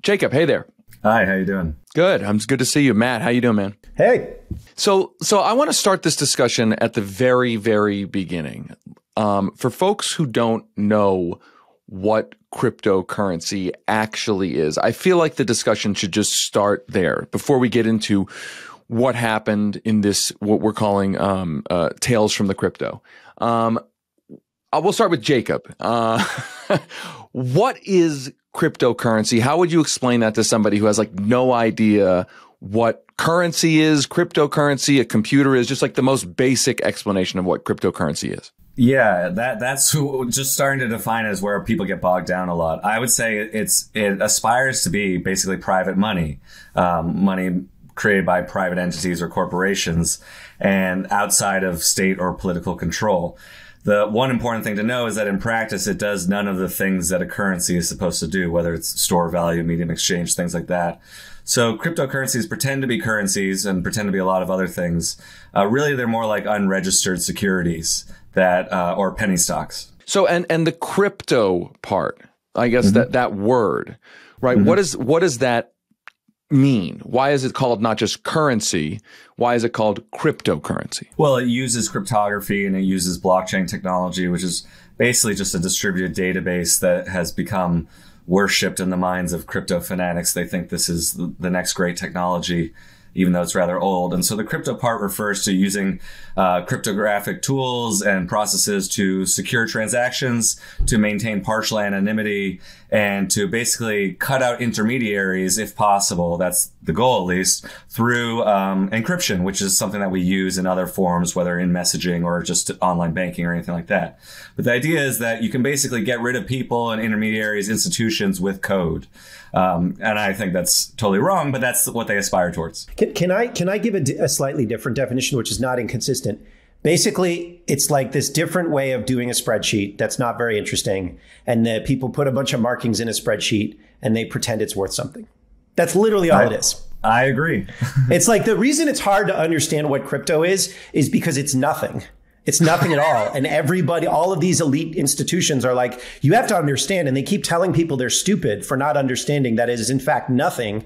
Jacob, hey there. Hi, how you doing? Good. It's good to see you. Matt, how you doing, man? Hey. So I want to start this discussion at the very, very beginning. For folks who don't know what cryptocurrency actually is, I feel like the discussion should just start there before we get into what happened in this, what we're calling Tales from the Crypto. We'll start with Jacob. What is cryptocurrency? How would you explain that to somebody who has like no idea what currency is, cryptocurrency, a computer is, just like the most basic explanation of what cryptocurrency is? Yeah, that's just starting to define as where people get bogged down a lot. I would say it aspires to be basically private money, money created by private entities or corporations and outside of state or political control. The one important thing to know is that in practice, it does none of the things that a currency is supposed to do, whether it's store value, medium exchange, things like that. So cryptocurrencies pretend to be currencies and pretend to be a lot of other things. Really, they're more like unregistered securities that or penny stocks. So and the crypto part, I guess that word, right? Mm-hmm. What does that mean? Why is it called not just currency? Why is it called cryptocurrency? Well, it uses cryptography and it uses blockchain technology, which is basically just a distributed database that has become worshipped in the minds of crypto fanatics. They think this is the next great technology, even though it's rather old. And so the crypto part refers to using cryptographic tools and processes to secure transactions, to maintain partial anonymity, and to basically cut out intermediaries if possible. That's the goal, at least, through encryption, which is something that we use in other forms, whether in messaging or just online banking or anything like that. But the idea is that you can basically get rid of people and intermediaries, institutions with code. And I think that's totally wrong, but that's what they aspire towards. Can I give a slightly different definition, which is not inconsistent? Basically, it's like this different way of doing a spreadsheet that's not very interesting. And the people put a bunch of markings in a spreadsheet and they pretend it's worth something. That's literally all it is. I agree. It's like the reason it's hard to understand what crypto is because it's nothing. It's nothing at all. And everybody, all of these elite institutions are like, you have to understand. And they keep telling people they're stupid for not understanding that it is in fact nothing.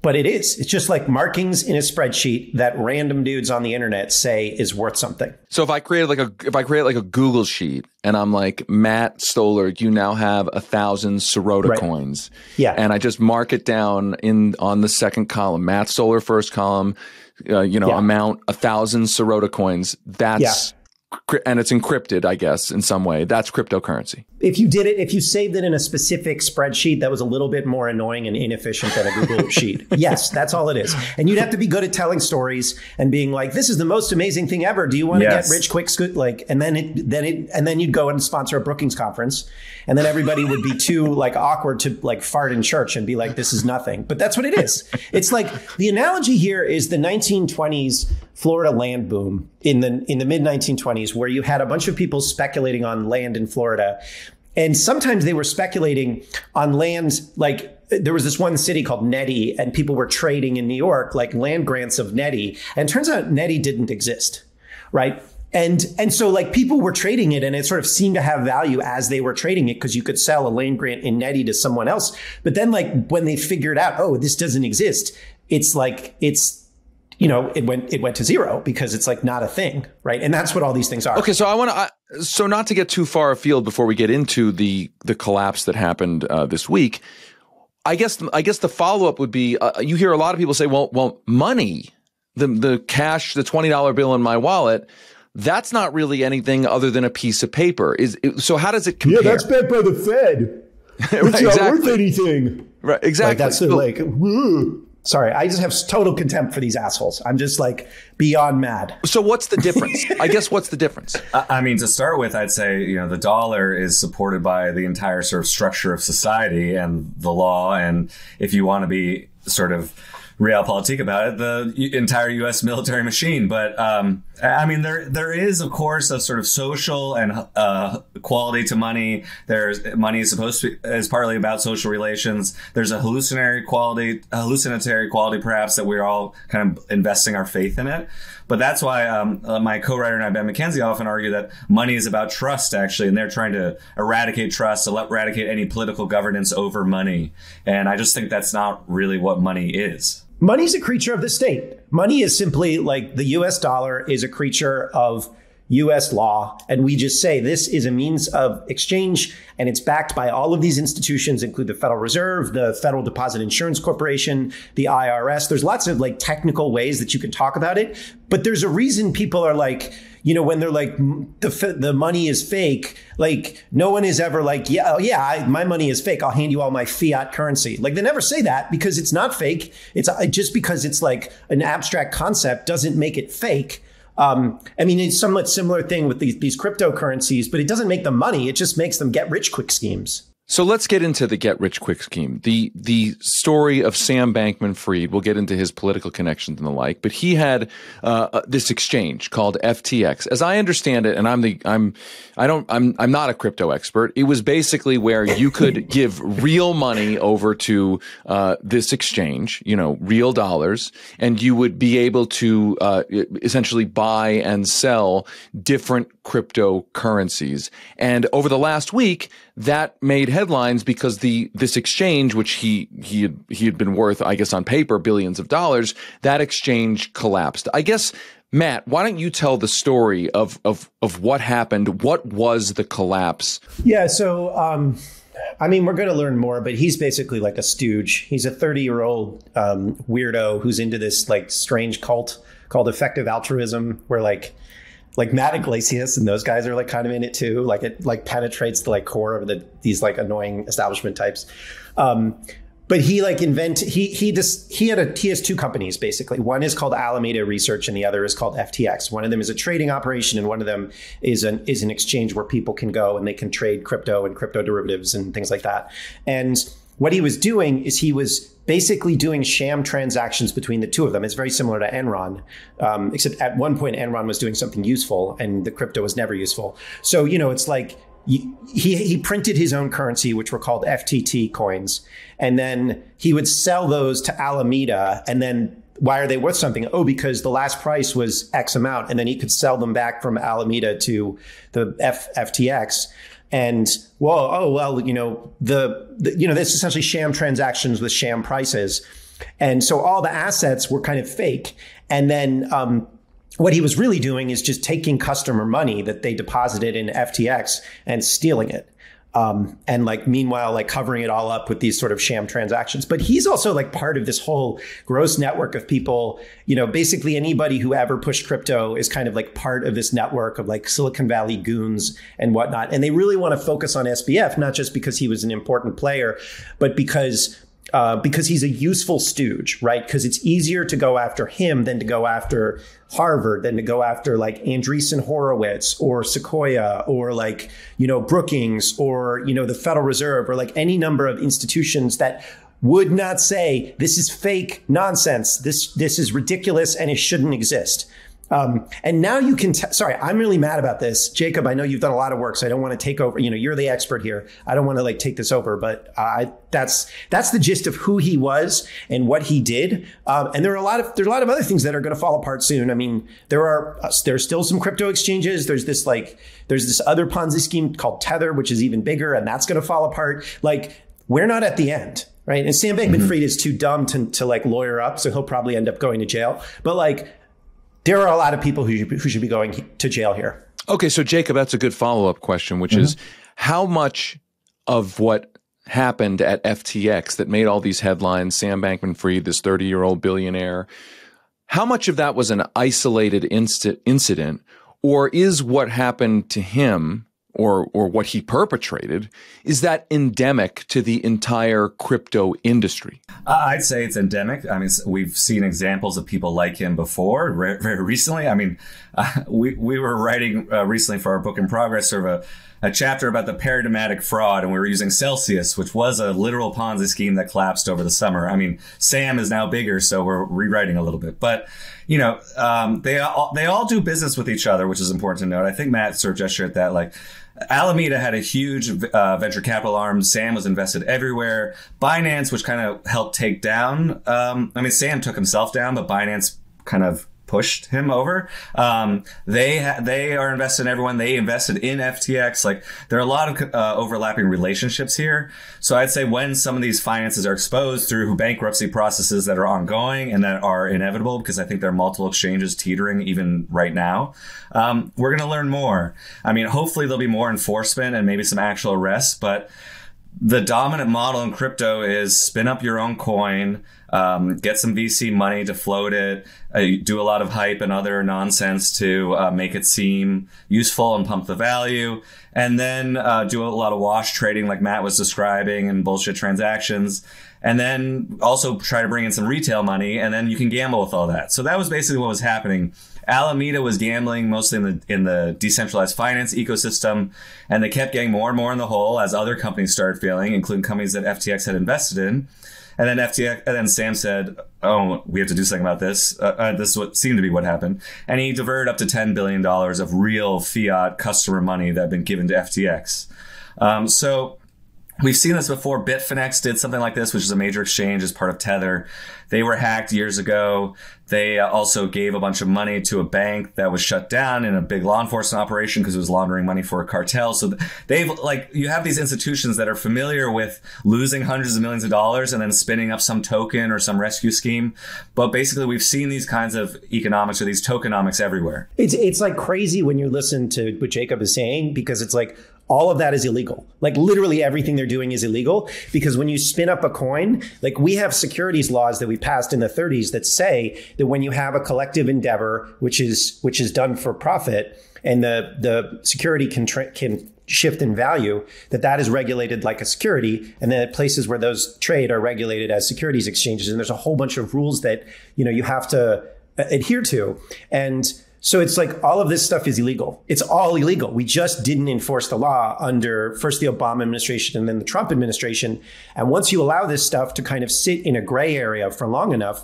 But it is. It's just like markings in a spreadsheet that random dudes on the internet say is worth something. So if I create like a Google sheet and I'm like, Matt Stoller, you now have 1,000 Sirota coins. Yeah. And I just mark it down on the second column, Matt Stoller first column, amount 1,000 Sirota coins. That's and it's encrypted, I guess, in some way. That's cryptocurrency. If you saved it in a specific spreadsheet that was a little bit more annoying and inefficient than a Google sheet, yes, that's all it is. And you'd have to be good at telling stories and being like, "This is the most amazing thing ever. Do you want to get rich quick?" And then you'd go and sponsor a Brookings conference, and then everybody would be too like awkward to like fart in church and be like, "This is nothing." But that's what it is. It's like the analogy here is the 1920s Florida land boom in the mid 1920s, where you had a bunch of people speculating on land in Florida. And sometimes they were speculating on lands, like there was this one city called Nettie, and people were trading in New York, like land grants of Nettie. And it turns out Nettie didn't exist, right? And so like people were trading it, and it sort of seemed to have value as they were trading it because you could sell a land grant in Nettie to someone else. But then like when they figured out, oh, this doesn't exist, it went to zero because it's like not a thing, right? And that's what all these things are. Okay, so so not to get too far afield before we get into the collapse that happened this week. I guess the follow up would be you hear a lot of people say, well, money, the cash, the $20 bill in my wallet, that's not really anything other than a piece of paper. So how does it compare? Yeah, that's backed by the Fed. It's not worth anything. Right, exactly. Like that's like. Woo. Sorry, I just have total contempt for these assholes. I'm just like beyond mad. So what's the difference? I guess what's the difference? I mean, to start with, I'd say, the dollar is supported by the entire sort of structure of society and the law. And if you want to be sort of realpolitik about it, the entire U.S. military machine. But I mean, there is, of course, a sort of social and quality to money. Money is is partly about social relations. There's a hallucinatory quality, perhaps, that we're all kind of investing our faith in it. But that's why my co-writer and I, Ben McKenzie, often argue that money is about trust, actually, and they're trying to eradicate trust, eradicate any political governance over money. And I just think that's not really what money is. Money's a creature of the state. Money is simply like the US dollar is a creature of US law. And we just say this is a means of exchange, and it's backed by all of these institutions, include the Federal Reserve, the Federal Deposit Insurance Corporation, the IRS. There's lots of like technical ways that you can talk about it. But there's a reason people are like, you know, when they're like, the money is fake, like no one is ever like, my money is fake. I'll hand you all my fiat currency. Like they never say that because it's not fake. It's just because it's like an abstract concept doesn't make it fake. I mean, it's somewhat similar thing with these cryptocurrencies, but it doesn't make them money. It just makes them get rich quick schemes. So let's get into the get rich quick scheme. The story of Sam Bankman-Fried. We'll get into his political connections and the like, but he had this exchange called FTX. As I understand it, and I'm not a crypto expert. It was basically where you could give real money over to this exchange, you know, real dollars, and you would be able to essentially buy and sell different cryptocurrencies. And over the last week, that made headlines because this exchange, which he had been worth, I guess, on paper, billions of dollars, that exchange collapsed. I guess, Matt, why don't you tell the story of what happened? What was the collapse? Yeah, so I mean, we're going to learn more, but he's basically like a stooge. He's a 30-year-old weirdo who's into this like strange cult called effective altruism, where like Matt Iglesias and those guys are like kind of in it too. Like it like penetrates the like core of these like annoying establishment types. But he like he has two companies basically. One is called Alameda Research and the other is called FTX. One of them is a trading operation and one of them is an exchange where people can go and they can trade crypto and crypto derivatives and things like that. And what he was doing is he was basically doing sham transactions between the two of them. It's very similar to Enron, except at one point Enron was doing something useful and the crypto was never useful. So, you know, it's like he printed his own currency, which were called FTT coins. And then he would sell those to Alameda. And then why are they worth something? Oh, because the last price was X amount. And then he could sell them back from Alameda to the FTX. And you know, this essentially sham transactions with sham prices. And so all the assets were kind of fake. And then what he was really doing is just taking customer money that they deposited in FTX and stealing it. And like, meanwhile, like covering it all up with these sort of sham transactions. But he's also like part of this whole gross network of people, you know, basically anybody who ever pushed crypto is kind of like part of this network of like Silicon Valley goons and whatnot. And they really want to focus on SBF, not just because he was an important player, but because he's a useful stooge, right? Because it's easier to go after him than to go after Harvard, than to go after like Andreessen Horowitz or Sequoia or like, you know, Brookings or, you know, the Federal Reserve or like any number of institutions that would not say this is fake nonsense. This is ridiculous and it shouldn't exist. And now you can, sorry, I'm really mad about this. Jacob, I know you've done a lot of work, so I don't want to take over. You know, you're the expert here. I don't want to like take this over, but that's the gist of who he was and what he did. And there's a lot of other things that are going to fall apart soon. I mean, there's still some crypto exchanges. There's this other Ponzi scheme called Tether, which is even bigger, and that's going to fall apart. Like, we're not at the end, right? And Sam Bankman-Fried is too dumb to like lawyer up, so he'll probably end up going to jail. But like, there are a lot of people who should be going to jail here. Okay, so Jacob, that's a good follow-up question, which is how much of what happened at FTX that made all these headlines, Sam Bankman-Fried, this 30-year-old billionaire, how much of that was an isolated incident, or is what happened to him or what he perpetrated, is that endemic to the entire crypto industry? I'd say it's endemic. I mean, we've seen examples of people like him before, very recently. I mean, we were writing recently for our book in progress, sort of a chapter about the paradigmatic fraud, and we were using Celsius, which was a literal Ponzi scheme that collapsed over the summer. I mean, Sam is now bigger, so we're rewriting a little bit. But, you know, they all do business with each other, which is important to note. I think Matt sort of gestured at that, like, Alameda had a huge venture capital arm. Sam was invested everywhere. Binance, which kind of helped take down, Sam took himself down, but Binance kind of pushed him over. They are invested in everyone. They invested in FTX. Like, there are a lot of overlapping relationships here. So I'd say when some of these finances are exposed through bankruptcy processes that are ongoing and that are inevitable, because I think there are multiple exchanges teetering even right now, we're going to learn more. I mean, hopefully there'll be more enforcement and maybe some actual arrests, but the dominant model in crypto is spin up your own coin, get some VC money to float it, do a lot of hype and other nonsense to make it seem useful and pump the value, and then do a lot of wash trading like Matt was describing and bullshit transactions, and then also try to bring in some retail money, and then you can gamble with all that. So that was basically what was happening. Alameda was gambling mostly in the decentralized finance ecosystem, and they kept getting more and more in the hole as other companies started failing, including companies that FTX had invested in. And then Sam said, "Oh, we have to do something about this." This is what seemed to be what happened, and he diverted up to $10 billion of real fiat customer money that had been given to FTX. So we've seen this before. Bitfinex did something like this, which is a major exchange as part of Tether. They were hacked years ago. They also gave a bunch of money to a bank that was shut down in a big law enforcement operation because it was laundering money for a cartel. So you have these institutions that are familiar with losing hundreds of millions of dollars and then spinning up some token or some rescue scheme. But basically, we've seen these kinds of economics or these tokenomics everywhere. It's like crazy when you listen to what Jacob is saying, because it's like, all of that is illegal. Like, literally everything they're doing is illegal, because when you spin up a coin, like, we have securities laws that we passed in the 30s that say that when you have a collective endeavor, which is done for profit, and the security can shift in value, that is regulated like a security, and then places where those trade are regulated as securities exchanges. And there's a whole bunch of rules that, you know, you have to adhere to. And so it's like all of this stuff is illegal. It's all illegal. We just didn't enforce the law under first the Obama administration and then the Trump administration. And once you allow this stuff to kind of sit in a gray area for long enough,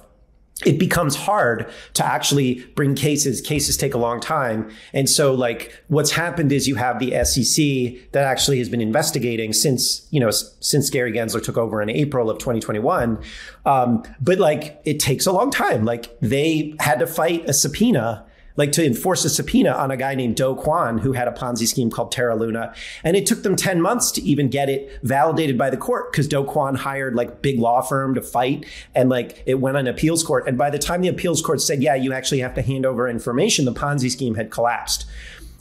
it becomes hard to actually bring cases. Cases take a long time. And so, like, what's happened is you have the SEC that actually has been investigating since Gary Gensler took over in April of 2021. But like, it takes a long time. Like, they had to fight a subpoena, like to enforce a subpoena on a guy named Do Kwon, who had a Ponzi scheme called Terra Luna. And it took them 10 months to even get it validated by the court, because Do Kwon hired like big law firm to fight, and like it went on appeals court. And by the time the appeals court said, yeah, you actually have to hand over information, the Ponzi scheme had collapsed.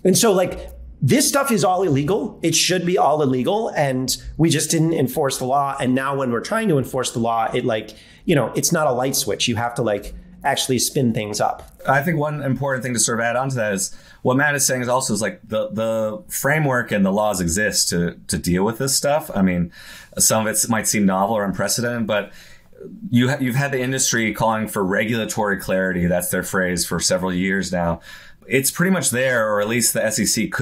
And so, like, this stuff is all illegal. It should be all illegal. And we just didn't enforce the law. And now when we're trying to enforce the law, it, like, you know, it's not a light switch. You have to like actually spin things up. I think one important thing to sort of add on to that is what Matt is saying is also is like the framework and the laws exist to deal with this stuff. I mean, some of it might seem novel or unprecedented, but you've had the industry calling for regulatory clarity. That's their phrase for several years now. It's pretty much there, or at least the SEC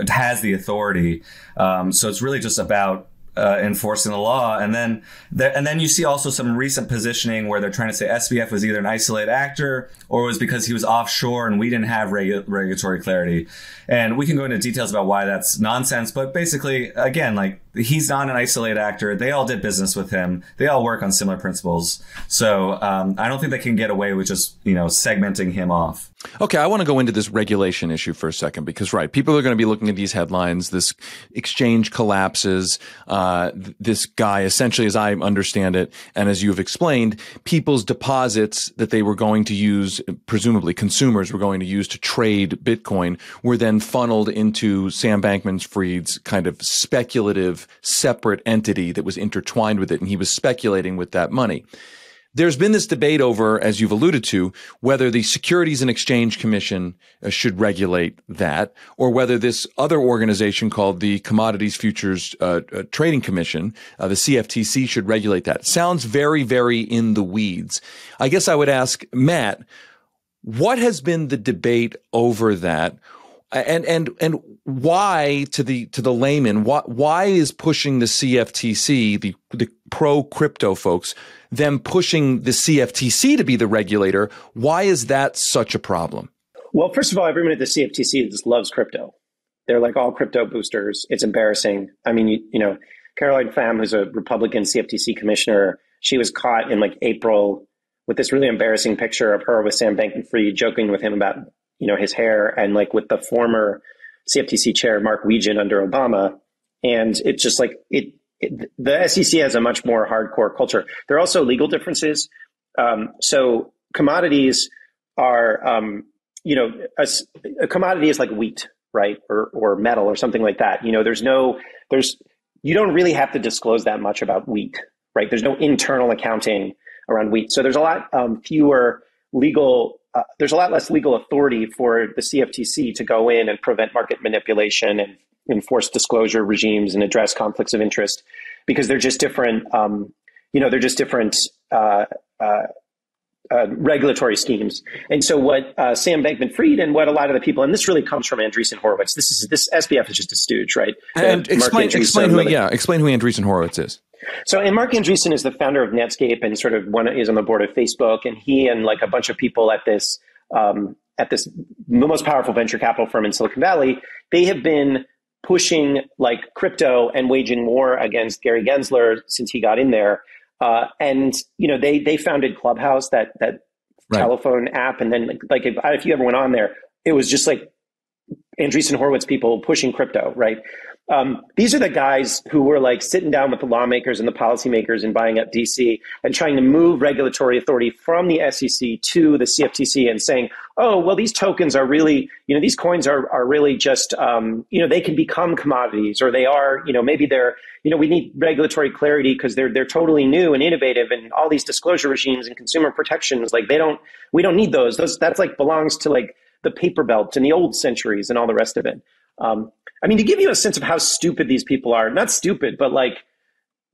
has the authority. So it's really just about enforcing the law. And then you see also some recent positioning where they're trying to say SBF was either an isolated actor or it was because he was offshore and we didn't have regulatory clarity. And we can go into details about why that's nonsense. But basically, again, like, he's not an isolated actor. They all did business with him. They all work on similar principles. So I don't think they can get away with just, segmenting him off. Okay, I want to go into this regulation issue for a second, because, right, people are going to be looking at these headlines. This exchange collapses. This guy, essentially, as I understand it, and as you have explained, people's deposits that they were going to use, presumably consumers were going to use to trade Bitcoin, were then funneled into Sam Bankman-Fried's kind of speculative separate entity that was intertwined with it, and he was speculating with that money. There's been this debate over, as you've alluded to, whether the Securities and Exchange Commission should regulate that, or whether this other organization called the Commodities Futures Trading Commission, the CFTC, should regulate that. Sounds very, very in the weeds. I guess I would ask Matt, what has been the debate over that? And why to the layman, why is pushing the CFTC, the pro crypto folks, them pushing the CFTC to be the regulator? Why is that such a problem? Well, first of all, everyone at the CFTC just loves crypto. They're like all crypto boosters. It's embarrassing. I mean, you know, Caroline Pham, who's a Republican CFTC commissioner, she was caught in like April with this really embarrassing picture of her with Sam Bankman-Fried joking with him about, you know, his hair, and like with the former CFTC chair, Mark Wiegand, under Obama. And it's just like the SEC has a much more hardcore culture. There are also legal differences. So commodities are, you know, a commodity is like wheat, right? Or metal or something like that. You know, you don't really have to disclose that much about wheat, right? There's no internal accounting around wheat. So there's a lot fewer legal there's a lot less legal authority for the CFTC to go in and prevent market manipulation and enforce disclosure regimes and address conflicts of interest, because they're just different. They're just different regulatory schemes. And so what Sam Bankman-Fried and what a lot of the people, and this really comes from Andreessen Horowitz. This SBF is just a stooge, right? And explain who Andreessen Horowitz is. So, and Mark Andreessen is the founder of Netscape and sort of is on the board of Facebook, and he and like a bunch of people at this the most powerful venture capital firm in Silicon Valley, they have been pushing like crypto and waging war against Gary Gensler since he got in there. And you know, they founded Clubhouse, that right. telephone app, and then like if you ever went on there, it was just like Andreessen Horowitz people pushing crypto, right? These are the guys who were like sitting down with the lawmakers and the policymakers and buying up DC and trying to move regulatory authority from the SEC to the CFTC and saying, oh, well, these tokens are really, you know, these coins are really just, they can become commodities, or they are, you know, maybe they're, you know, we need regulatory clarity because they're totally new and innovative, and all these disclosure regimes and consumer protections, like we don't need those. That's like belongs to like the paper belt and the old centuries and all the rest of it. I mean, to give you a sense of how stupid these people are, not stupid, but like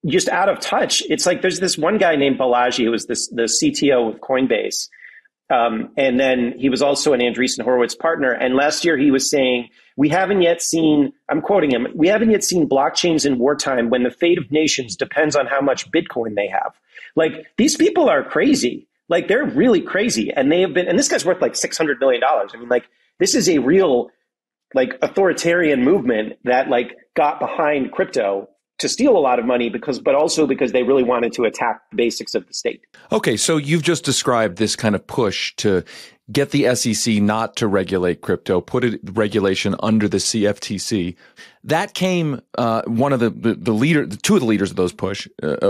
just out of touch. It's like there's this one guy named Balaji who was the CTO of Coinbase. And then he was also an Andreessen Horowitz partner. And last year he was saying, we haven't yet seen, I'm quoting him, we haven't yet seen blockchains in wartime when the fate of nations depends on how much Bitcoin they have. Like, these people are crazy. Like, they're really crazy. And they have been, and this guy's worth like $600 million. I mean, like, this is a real like authoritarian movement that like got behind crypto to steal a lot of money but also because they really wanted to attack the basics of the state. Okay, so you've just described this kind of push to get the SEC not to regulate crypto, put regulation under the CFTC. That came two of the leaders of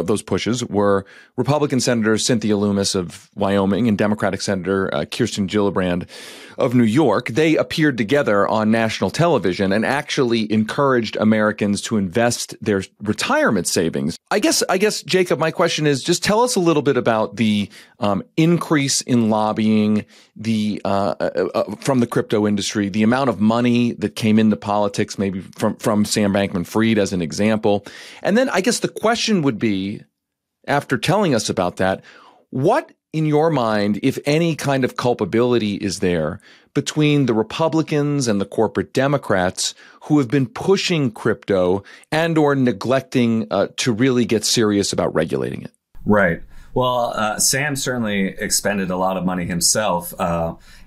those pushes were Republican Senator Cynthia Lummis of Wyoming and Democratic Senator Kirsten Gillibrand of New York. They appeared together on national television and actually encouraged Americans to invest their retirement savings. I guess, Jacob, my question is, just tell us a little bit about the increase in lobbying from the crypto industry, the amount of money that came into politics, maybe from Sam Bankman-Fried as an example. And then I guess the question would be, after telling us about that, what in your mind, if any kind of culpability is there between the Republicans and the corporate Democrats who have been pushing crypto and or neglecting to really get serious about regulating it? Right. Well, Sam certainly expended a lot of money himself.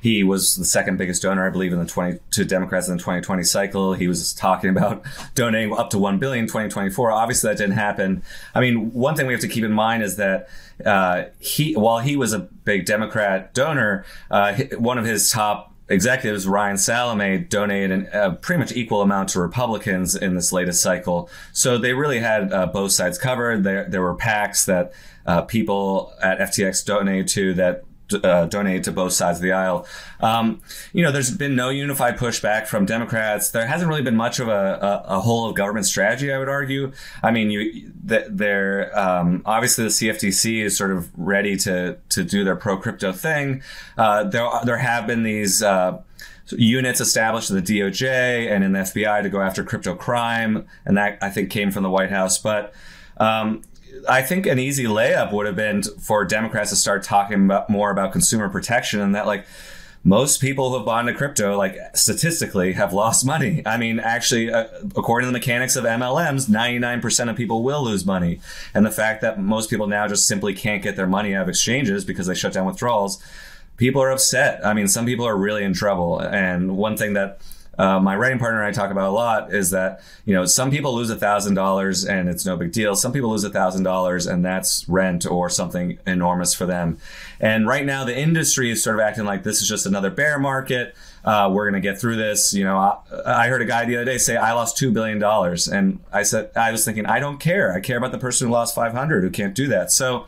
He was the second biggest donor, I believe, to Democrats in the 2020 cycle. He was talking about donating up to $1 billion in 2024. Obviously, that didn't happen. I mean, one thing we have to keep in mind is that while he was a big Democrat donor, one of his top executives, Ryan Salame, donated a pretty much equal amount to Republicans in this latest cycle. So they really had both sides covered. There were PACs that people at FTX donated to that donated to both sides of the aisle. There's been no unified pushback from Democrats. There hasn't really been much of a whole of government strategy, I would argue. I mean, obviously the CFTC is sort of ready to do their pro-crypto thing. There have been these units established in the DOJ and in the FBI to go after crypto crime, and that, I think, came from the White House. But I think an easy layup would have been for Democrats to start talking more about consumer protection, and that, like, most people who have bought into crypto, like statistically, have lost money. I mean, actually, according to the mechanics of MLMs, 99% of people will lose money. And the fact that most people now just simply can't get their money out of exchanges because they shut down withdrawals, people are upset. I mean, some people are really in trouble. And one thing that my writing partner and I talk about a lot is that, some people lose $1,000 and it's no big deal. Some people lose $1,000 and that's rent or something enormous for them. And right now the industry is sort of acting like this is just another bear market. We're going to get through this. I heard a guy the other day say, I lost $2 billion. And I was thinking, I don't care. I care about the person who lost 500 who can't do that. So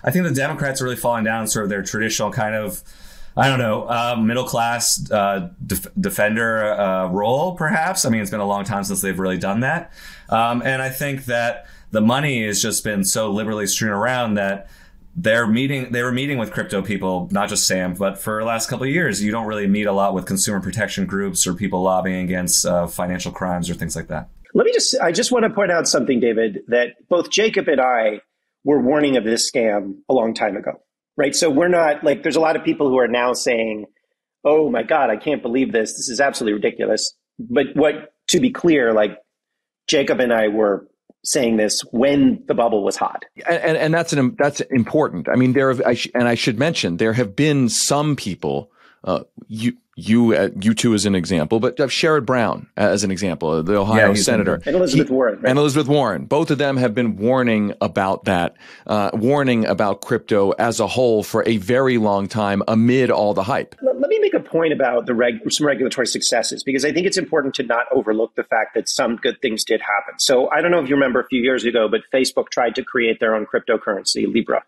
I think the Democrats are really falling down sort of their traditional kind of, middle class defender role, perhaps. I mean, it's been a long time since they've really done that. And I think that the money has just been so liberally strewn around that they were meeting with crypto people, not just Sam, but for the last couple of years, you don't really meet a lot with consumer protection groups or people lobbying against financial crimes or things like that. I just want to point out something, David, that both Jacob and I were warning of this scam a long time ago. Right. So we're not like, there's a lot of people who are now saying, oh my God, I can't believe this. This is absolutely ridiculous. But to be clear, like Jacob and I were saying this when the bubble was hot. And that's important. I mean, I should mention, there have been some people, you two as an example, but Sherrod Brown as an example, the Ohio senator. And Elizabeth Warren. Right? And Elizabeth Warren. Both of them have been warning about that, warning about crypto as a whole for a very long time amid all the hype. Let me make a point about some regulatory successes, because I think it's important to not overlook the fact that some good things did happen. So I don't know if you remember a few years ago, but Facebook tried to create their own cryptocurrency, Libra,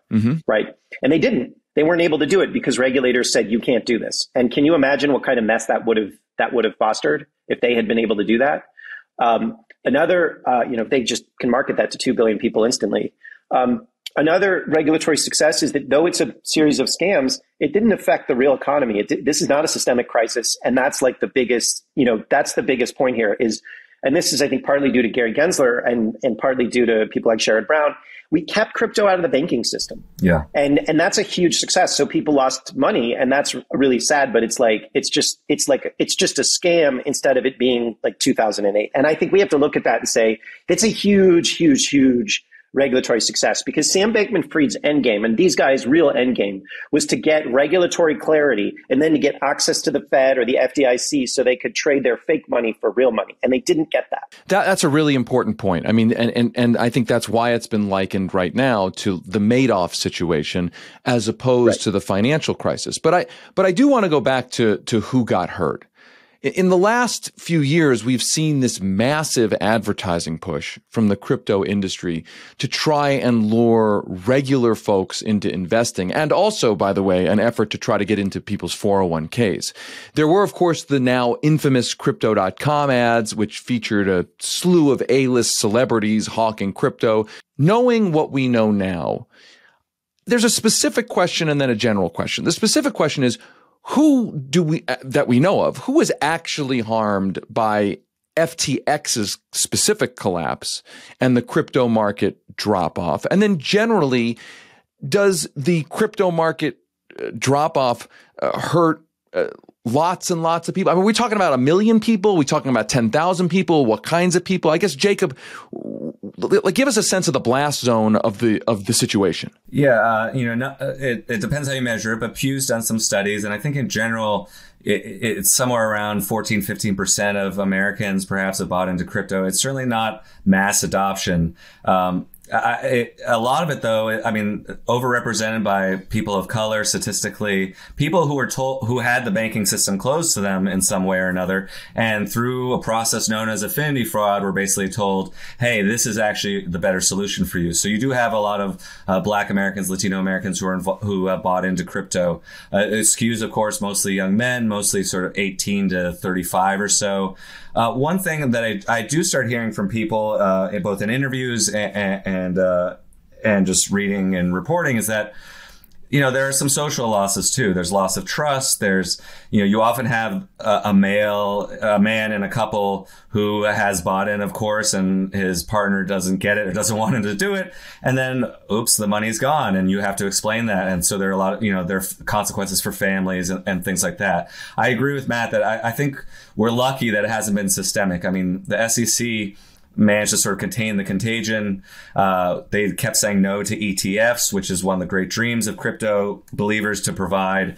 right? And they didn't. They weren't able to do it because regulators said, you can't do this. And can you imagine what kind of mess that would have fostered if they had been able to do that? They just can market that to 2 billion people instantly. Another regulatory success is that though it's a series of scams, it didn't affect the real economy. This is not a systemic crisis. And that's like the biggest, that's the biggest point here is, and this is, I think, partly due to Gary Gensler and partly due to people like Sherrod Brown. We kept crypto out of the banking system. Yeah. And that's a huge success. So people lost money, and that's really sad, but it's just a scam instead of it being like 2008. And I think we have to look at that and say, it's a huge, huge, huge regulatory success, because Sam Bankman-Fried's endgame, and these guys' real endgame, was to get regulatory clarity and then to get access to the Fed or the FDIC so they could trade their fake money for real money. And they didn't get that. That's a really important point. I mean, and I think that's why it's been likened right now to the Madoff situation as opposed to the financial crisis. But I do want to go back to who got hurt. In the last few years, we've seen this massive advertising push from the crypto industry to try and lure regular folks into investing. And also, by the way, an effort to try to get into people's 401ks. There were, of course, the now infamous Crypto.com ads, which featured a slew of A-list celebrities hawking crypto. Knowing what we know now, there's a specific question and then a general question. The specific question is, who that we know of, who is actually harmed by FTX's specific collapse and the crypto market drop off? And then generally, does the crypto market drop off hurt lots and lots of people? I mean, we're talking about 1 million people. We're talking about 10,000 people. What kinds of people? I guess, Jacob, give us a sense of the blast zone of the situation. Yeah, it depends how you measure it, but Pew's done some studies, and I think in general, it's somewhere around 14-15% of Americans perhaps have bought into crypto. It's certainly not mass adoption. A lot of it, though, I mean, overrepresented by people of color statistically, people who had the banking system closed to them in some way or another. And through a process known as affinity fraud, we're basically told, hey, this is actually the better solution for you. So you do have a lot of Black Americans, Latino Americans who have bought into crypto. It skews, of course, mostly young men, mostly sort of 18 to 35 or so. One thing that I do start hearing from people, both in interviews and just reading and reporting, is that there are some social losses too. There's loss of trust. There's, you often have a man in a couple who has bought in, of course, and his partner doesn't get it or doesn't want him to do it. And then, oops, the money's gone and you have to explain that. And so there are a lot of, there are consequences for families and things like that. I agree with Matt that I think we're lucky that it hasn't been systemic. I mean, the SEC managed to sort of contain the contagion. They kept saying no to ETFs, which is one of the great dreams of crypto believers, to provide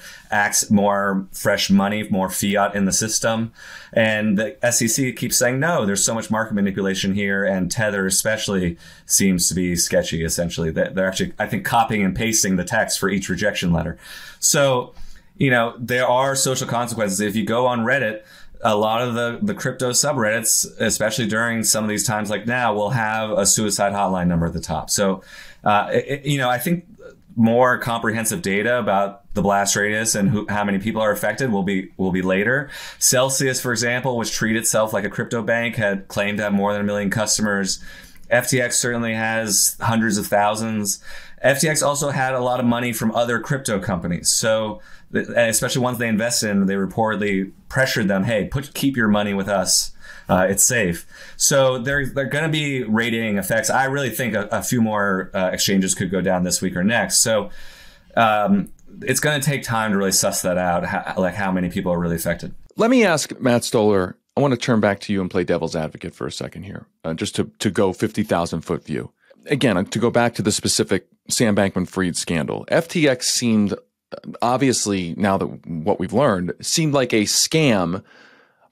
more fresh money, more fiat in the system. And the SEC keeps saying no. There's so much market manipulation here, and Tether especially seems to be sketchy, essentially. They're actually, I think, copying and pasting the text for each rejection letter. So, there are social consequences. If you go on Reddit, a lot of the crypto subreddits, especially during some of these times like now, will have a suicide hotline number at the top. So, I think more comprehensive data about the blast radius and how many people are affected will be later. Celsius, for example, which treated itself like a crypto bank, had claimed to have more than 1 million customers. FTX certainly has hundreds of thousands. FTX also had a lot of money from other crypto companies. So, especially ones they invested in, they reportedly pressured them, hey, keep your money with us. It's safe. So they're going to be radiating effects. I really think a few more exchanges could go down this week or next. So it's going to take time to really suss that out, how many people are really affected. Let me ask Matt Stoller. I want to turn back to you and play devil's advocate for a second here, just to go 50,000 foot view. Again, to go back to the specific Sam Bankman-Fried scandal, FTX seemed, obviously, now that what we've learned, seemed like a scam,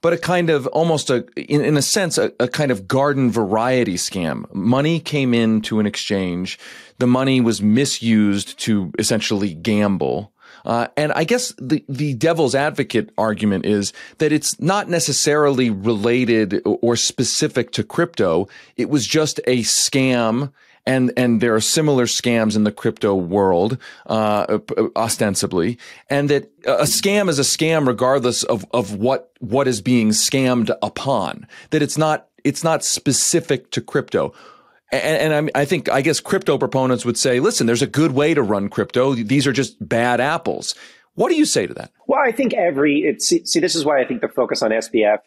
but a kind of almost in a sense, a kind of garden variety scam. Money came into an exchange. The money was misused to essentially gamble. And I guess the devil's advocate argument is that it's not necessarily related or specific to crypto. It was just a scam. And there are similar scams in the crypto world, ostensibly, and that a scam is a scam regardless of what is being scammed upon. That it's not specific to crypto. And I guess crypto proponents would say, listen, there's a good way to run crypto. These are just bad apples. What do you say to that? Well, I think this is why I think the focus on SBF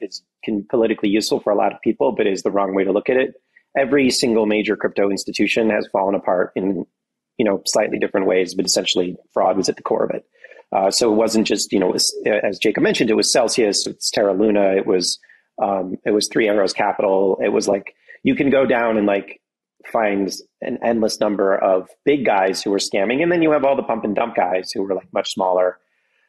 can politically useful for a lot of people, but is the wrong way to look at it. Every single major crypto institution has fallen apart in, slightly different ways, but essentially fraud was at the core of it. So it wasn't just, as Jacob mentioned, it was Celsius, it's Terra Luna, it was Three Arrows Capital. It was like, you can go down and find an endless number of big guys who were scamming. And then you have all the pump and dump guys who were much smaller.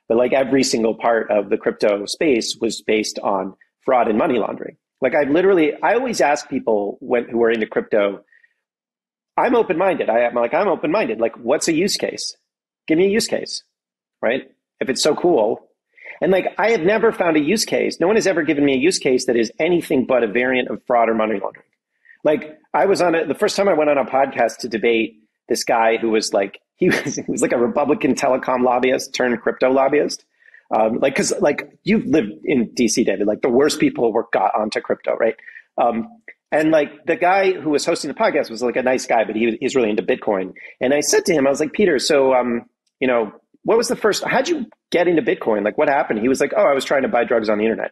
But every single part of the crypto space was based on fraud and money laundering. I always ask people who are into crypto, I'm open-minded. I'm open-minded. What's a use case? Give me a use case, right? If it's so cool. And I have never found a use case. No one has ever given me a use case that is anything but a variant of fraud or money laundering. I was the first time I went on a podcast to debate this guy who was he was like a Republican telecom lobbyist turned crypto lobbyist. Cause you've lived in DC, David, the worst people got onto crypto, right? And the guy who was hosting the podcast was a nice guy, but he's really into Bitcoin. And I said to him, I was like, Peter, so, what was how'd you get into Bitcoin? What happened? He was like, oh, I was trying to buy drugs on the internet.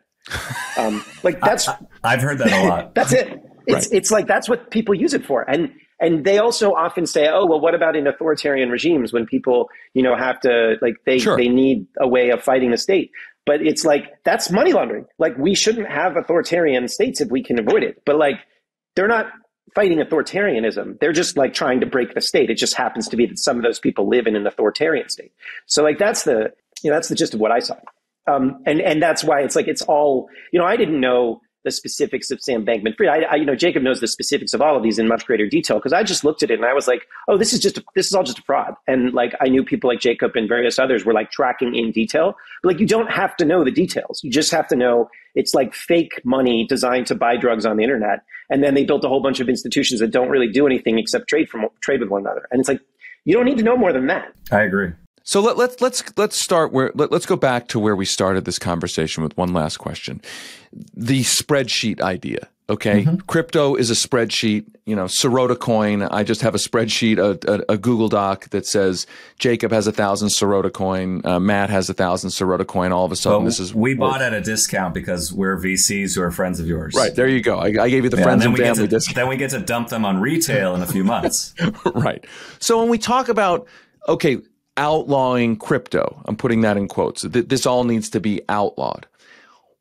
That's, I've heard that a lot. That's it. It's that's what people use it for. And they also often say, oh, well, what about in authoritarian regimes when people, have to, they need a way of fighting the state. But it's that's money laundering. We shouldn't have authoritarian states if we can avoid it. But they're not fighting authoritarianism. They're just trying to break the state. It just happens to be that some of those people live in an authoritarian state. So that's the gist of what I saw. And that's why it's all, I didn't know the specifics of Sam Bankman-Fried. Jacob knows the specifics of all of these in much greater detail because I just looked at it and I was like, oh, this is all just a fraud. And I knew people like Jacob and various others were tracking in detail. But you don't have to know the details. You just have to know it's fake money designed to buy drugs on the internet. And then they built a whole bunch of institutions that don't really do anything except trade with one another. And it's you don't need to know more than that. I agree. So let's start let's go back to where we started this conversation with one last question. The spreadsheet idea. Okay. Crypto is a spreadsheet, Sirota coin. I just have a spreadsheet, a Google Doc that says Jacob has 1,000 Sirota coin. Matt has 1,000 Sirota coin. All of a sudden, we bought at a discount because we're VCs who are friends of yours. Right. There you go. I gave you the friends and family discount. Then we get to dump them on retail in a few months. Right. So when we talk about, outlawing crypto, I'm putting that in quotes. This all needs to be outlawed.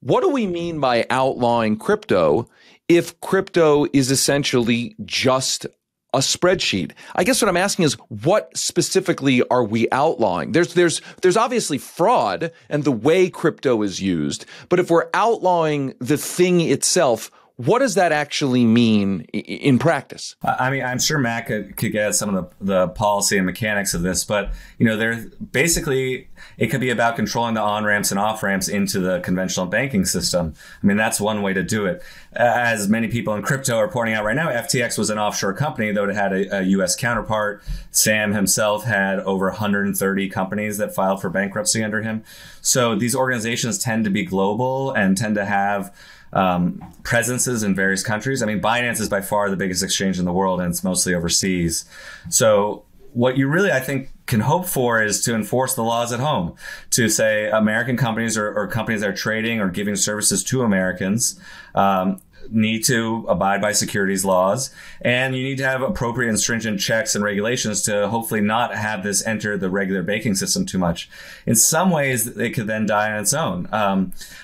What do we mean by outlawing crypto if crypto is essentially just a spreadsheet? I guess what I'm asking is, what specifically are we outlawing? There's obviously fraud and the way crypto is used, but if we're outlawing the thing itself, what does that actually mean in practice? I mean, I'm sure Matt could get at some of the policy and mechanics of this, but it could be about controlling the on-ramps and off-ramps into the conventional banking system. I mean, that's one way to do it. As many people in crypto are pointing out right now, FTX was an offshore company, though it had a U.S. counterpart. Sam himself had over 130 companies that filed for bankruptcy under him. So these organizations tend to be global and tend to have presences in various countries. I mean, Binance is by far the biggest exchange in the world, and it's mostly overseas. So what you really, I think, can hope for is to enforce the laws at home, to say American companies or companies that are trading or giving services to Americans need to abide by securities laws, and you need to have appropriate and stringent checks and regulations to hopefully not have this enter the regular banking system too much. In some ways, it could then die on its own.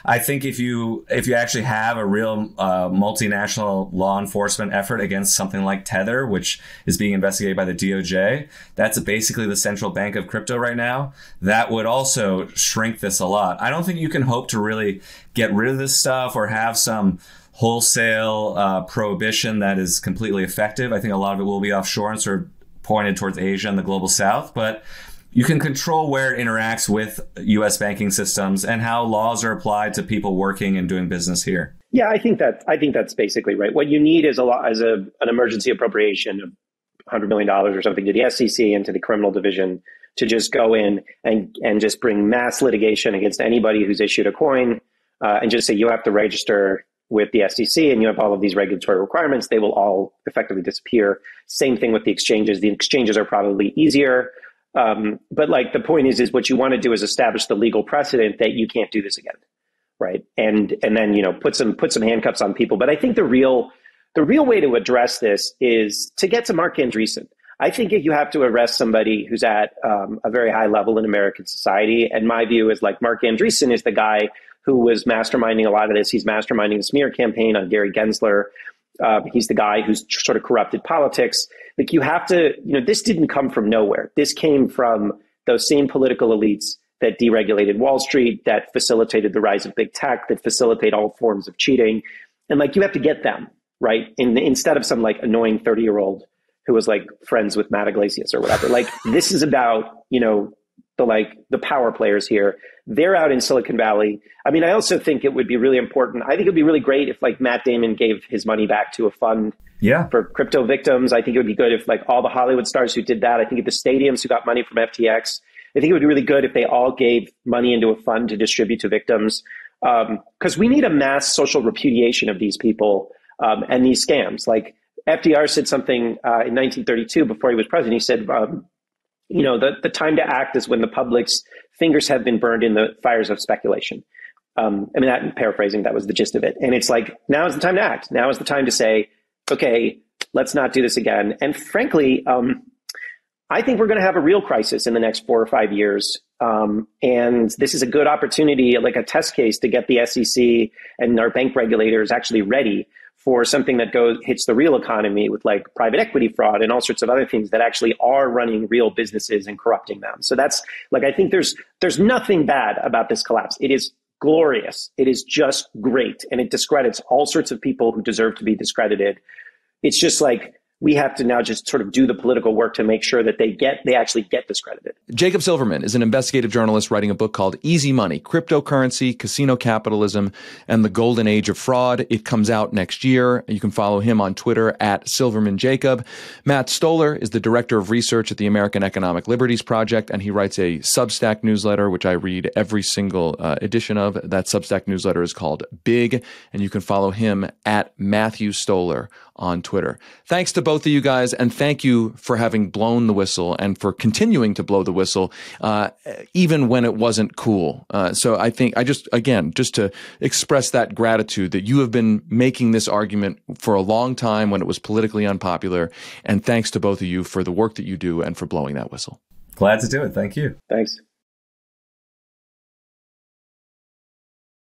I think if you actually have a real multinational law enforcement effort against something like Tether, which is being investigated by the DOJ, that's basically the central bank of crypto right now, that would also shrink this a lot. I don't think you can hope to really get rid of this stuff or have some wholesale prohibition that is completely effective. I think a lot of it will be offshore and sort of pointed towards Asia and the global south, but you can control where it interacts with U.S. banking systems and how laws are applied to people working and doing business here. Yeah, I think that's basically right. What you need is an emergency appropriation of $100 million or something to the SEC and to the criminal division to just go in and just bring mass litigation against anybody who's issued a coin and just say you have to register with the SEC and you have all of these regulatory requirements. They will all effectively disappear. Same thing with the exchanges. The exchanges are probably easier. But like the point is what you want to do is establish the legal precedent that you can't do this again. Right. And then, put some handcuffs on people. But I think the real way to address this is to get to Mark Andreessen. I think if you have to arrest somebody who's at a very high level in American society, and my view is like Mark Andreessen is the guy who was masterminding a lot of this. He's masterminding the smear campaign on Gary Gensler. He's the guy who's sort of corrupted politics. Like you have to, this didn't come from nowhere. This came from those same political elites that deregulated Wall Street, that facilitated the rise of big tech, that facilitate all forms of cheating. And like, you have to get them, right? Instead of some like annoying 30-year-old who was like friends with Matt Iglesias or whatever. Like this is about, the power players here. They're out in Silicon Valley. I mean, I also think it would be really important. I think it'd be really great if like Matt Damon gave his money back to a fund for crypto victims. I think it would be good if like all the Hollywood stars who did that, I think if the stadiums who got money from FTX, I think it would be really good if they all gave money into a fund to distribute to victims. Because we need a mass social repudiation of these people and these scams. Like FDR said something in 1932 before he was president. He said, the time to act is when the public's fingers have been burned in the fires of speculation. That paraphrasing, that was the gist of it. And it's like, now is the time to act. Now is the time to say, okay, let's not do this again. And frankly, I think we're going to have a real crisis in the next 4 or 5 years. And this is a good opportunity, like a test case to get the SEC and our bank regulators actually ready for something that hits the real economy with like private equity fraud and all sorts of other things that actually are running real businesses and corrupting them. So that's like, I think there's nothing bad about this collapse. It is glorious. It is just great. And it discredits all sorts of people who deserve to be discredited. It's just like, We have to now just sort of do the political work to make sure that they actually get discredited. Jacob Silverman is an investigative journalist writing a book called Easy Money, Cryptocurrency, Casino Capitalism, and the Golden Age of Fraud. It comes out next year. You can follow him on Twitter at SilvermanJacob. Matt Stoller is the director of research at the American Economic Liberties Project, and he writes a Substack newsletter, which I read every single edition of. That Substack newsletter is called Big, and you can follow him at Matthew Stoller on Twitter. Thanks to both of you guys, and thank you for having blown the whistle and for continuing to blow the whistle, even when it wasn't cool. So I think just to express that gratitude that you have been making this argument for a long time when it was politically unpopular, and thanks to both of you for the work that you do and for blowing that whistle. Glad to do it. Thank you. Thanks.